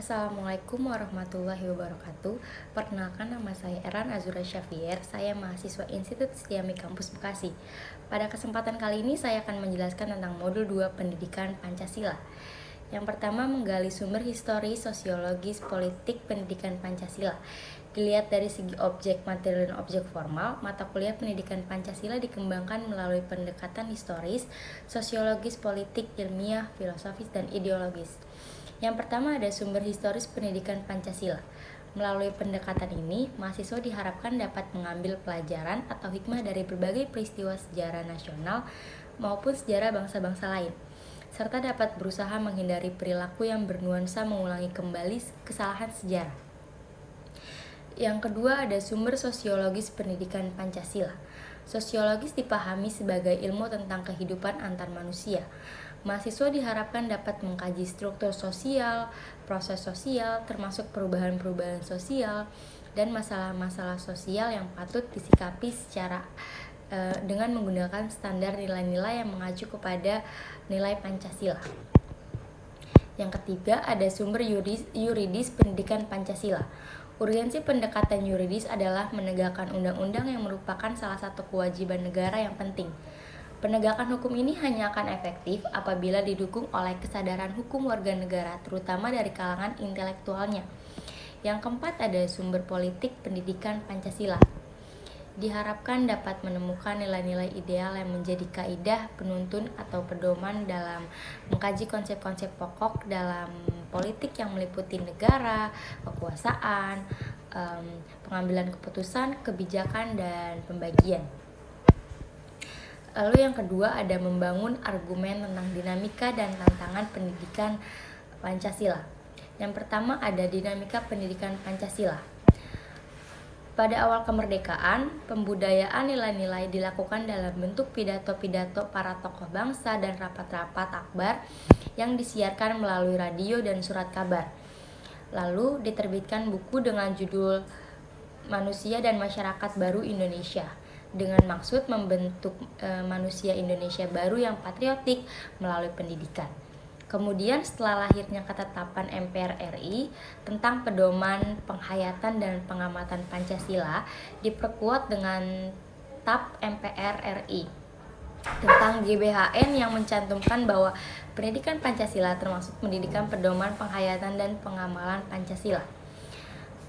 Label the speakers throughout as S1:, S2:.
S1: Assalamualaikum warahmatullahi wabarakatuh. Perkenalkan, nama saya Eran Azura Syafier. Saya mahasiswa Institut Setiami Kampus Bekasi. Pada kesempatan kali ini saya akan menjelaskan tentang modul 2 Pendidikan Pancasila. Yang pertama, menggali sumber histori, sosiologis, politik, pendidikan Pancasila. Dilihat dari segi objek material dan objek formal, mata kuliah pendidikan Pancasila dikembangkan melalui pendekatan historis, sosiologis, politik, ilmiah, filosofis, dan ideologis. Yang pertama ada sumber historis pendidikan Pancasila. Melalui pendekatan ini, mahasiswa diharapkan dapat mengambil pelajaran atau hikmah dari berbagai peristiwa sejarah nasional maupun sejarah bangsa-bangsa lain, serta dapat berusaha menghindari perilaku yang bernuansa mengulangi kembali kesalahan sejarah. Yang kedua ada sumber sosiologis pendidikan Pancasila. Sosiologis dipahami sebagai ilmu tentang kehidupan antar manusia. Mahasiswa diharapkan dapat mengkaji struktur sosial, proses sosial, termasuk perubahan-perubahan sosial, dan masalah-masalah sosial yang patut disikapi dengan menggunakan standar nilai-nilai yang mengacu kepada nilai Pancasila. Yang ketiga, ada sumber yuridis pendidikan Pancasila. Urgensi pendekatan yuridis adalah menegakkan undang-undang yang merupakan salah satu kewajiban negara yang penting. Penegakan hukum ini hanya akan efektif apabila didukung oleh kesadaran hukum warga negara, terutama dari kalangan intelektualnya. Yang keempat ada sumber politik pendidikan Pancasila. Diharapkan dapat menemukan nilai-nilai ideal yang menjadi kaidah penuntun atau pedoman dalam mengkaji konsep-konsep pokok dalam politik yang meliputi negara, kekuasaan, pengambilan keputusan, kebijakan, dan pembagian. Lalu yang kedua ada membangun argumen tentang dinamika dan tantangan pendidikan Pancasila. Yang pertama ada dinamika pendidikan Pancasila. Pada awal kemerdekaan, pembudayaan nilai-nilai dilakukan dalam bentuk pidato-pidato para tokoh bangsa dan rapat-rapat akbar yang disiarkan melalui radio dan surat kabar. Lalu diterbitkan buku dengan judul Manusia dan Masyarakat Baru Indonesia, dengan maksud membentuk manusia Indonesia baru yang patriotik melalui pendidikan. Kemudian setelah lahirnya ketetapan MPR RI tentang pedoman penghayatan dan pengamatan Pancasila, diperkuat dengan TAP MPR RI tentang GBHN yang mencantumkan bahwa pendidikan Pancasila termasuk pendidikan pedoman penghayatan dan pengamalan Pancasila.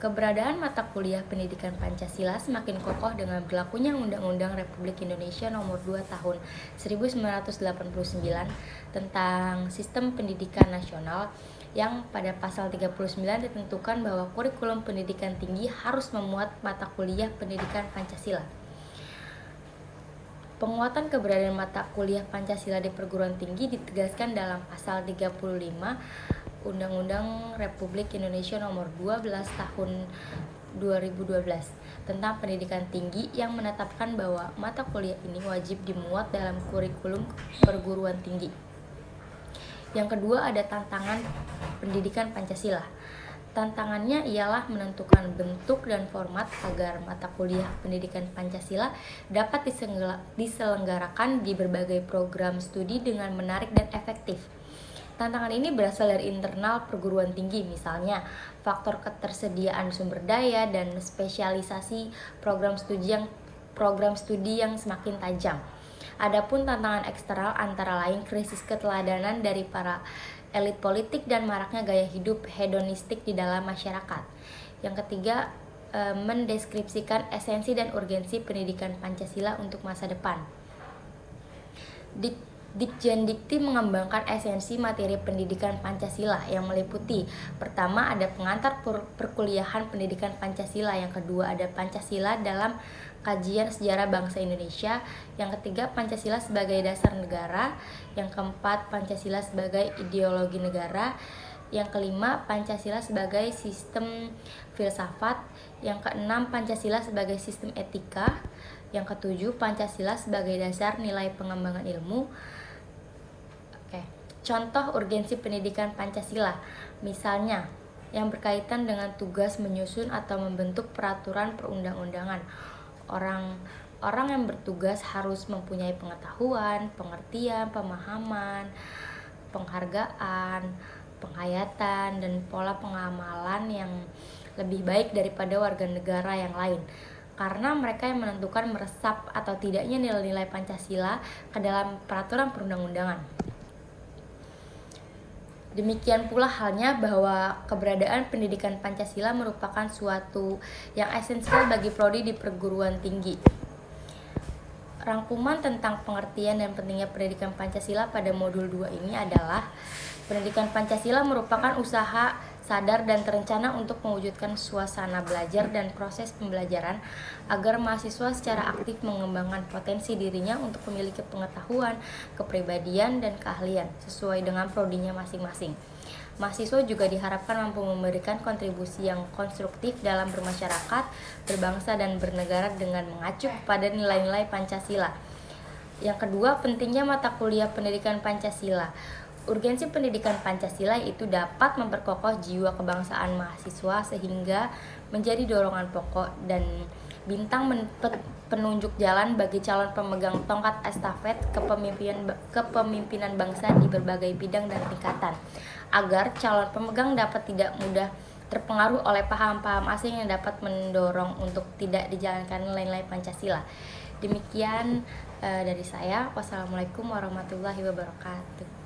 S1: Keberadaan mata kuliah pendidikan Pancasila semakin kokoh dengan berlakunya Undang-Undang Republik Indonesia Nomor 2 Tahun 1989 tentang Sistem Pendidikan Nasional, yang pada pasal 39 ditentukan bahwa kurikulum pendidikan tinggi harus memuat mata kuliah pendidikan Pancasila. Penguatan keberadaan mata kuliah Pancasila di perguruan tinggi ditegaskan dalam pasal 35 Undang-Undang Republik Indonesia Nomor 12 Tahun 2012 tentang pendidikan tinggi, yang menetapkan bahwa mata kuliah ini wajib dimuat dalam kurikulum perguruan tinggi. Yang kedua ada tantangan pendidikan Pancasila. Tantangannya ialah menentukan bentuk dan format agar mata kuliah pendidikan Pancasila dapat diselenggarakan di berbagai program studi dengan menarik dan efektif. Tantangan ini berasal dari internal perguruan tinggi, misalnya faktor ketersediaan sumber daya dan spesialisasi program studi yang semakin tajam. Adapun tantangan eksternal antara lain krisis keteladanan dari para elit politik dan maraknya gaya hidup hedonistik di dalam masyarakat. Yang ketiga, mendeskripsikan esensi dan urgensi pendidikan Pancasila untuk masa depan. Dikjendikti mengembangkan esensi materi pendidikan Pancasila yang meliputi: pertama ada pengantar perkuliahan pendidikan Pancasila, yang kedua ada Pancasila dalam kajian sejarah bangsa Indonesia, yang ketiga Pancasila sebagai dasar negara, yang keempat Pancasila sebagai ideologi negara, yang kelima Pancasila sebagai sistem filsafat, yang keenam Pancasila sebagai sistem etika, yang ketujuh Pancasila sebagai dasar nilai pengembangan ilmu. Contoh urgensi pendidikan Pancasila, misalnya yang berkaitan dengan tugas menyusun atau membentuk peraturan perundang-undangan. Orang yang bertugas harus mempunyai pengetahuan, pengertian, pemahaman, penghargaan, penghayatan, dan pola pengamalan yang lebih baik daripada warga negara yang lain, karena mereka yang menentukan meresap atau tidaknya nilai-nilai Pancasila ke dalam peraturan perundang-undangan. Demikian pula halnya bahwa keberadaan pendidikan Pancasila merupakan suatu yang esensial bagi prodi di perguruan tinggi. Rangkuman tentang pengertian dan pentingnya pendidikan Pancasila pada modul 2 ini adalah: pendidikan Pancasila merupakan usaha sadar dan terencana untuk mewujudkan suasana belajar dan proses pembelajaran agar mahasiswa secara aktif mengembangkan potensi dirinya untuk memiliki pengetahuan, kepribadian, dan keahlian sesuai dengan prodinya masing-masing. Mahasiswa juga diharapkan mampu memberikan kontribusi yang konstruktif dalam bermasyarakat, berbangsa, dan bernegara dengan mengacu pada nilai-nilai Pancasila. Yang kedua, pentingnya mata kuliah pendidikan Pancasila. Urgensi pendidikan Pancasila itu dapat memperkokoh jiwa kebangsaan mahasiswa sehingga menjadi dorongan pokok dan bintang penunjuk jalan bagi calon pemegang tongkat estafet kepemimpinan bangsa di berbagai bidang dan tingkatan, agar calon pemegang dapat tidak mudah terpengaruh oleh paham-paham asing yang dapat mendorong untuk tidak dijalankan nilai-nilai Pancasila. Demikian dari saya. Wassalamualaikum warahmatullahi wabarakatuh.